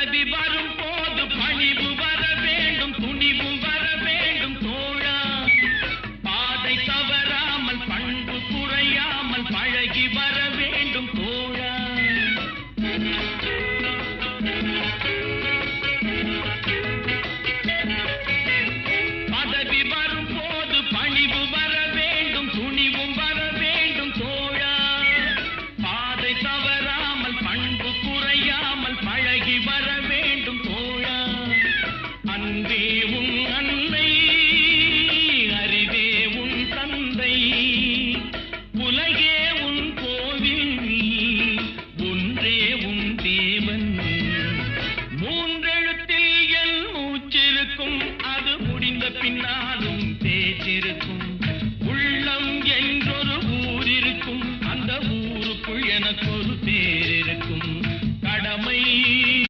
பதவி வரும் போது பணிவு வர வேண்டும், துணிவும் வர வேண்டும் தோழா. பாதை தவறாமல் பண்பு குறையாமல் பழகி வர வேண்டும் தோழா. பதவி வரும் போது பணிவு வர வேண்டும், துணிவும் வர வேண்டும் தோழா. பாதை தவறாமல் பண்பு குறையாமல் பழகி வர வேண்டும் தோழா. அன்பே உன் அன்னை, அறிவே உன் தந்தை, உலகே உன் கோவில், ஒன்றே உன் தேவன். மூன்றெழுத்தில் என் மூச்சிருக்கும், அது முடிந்த பின்னாலும் பேச்சிருக்கும்.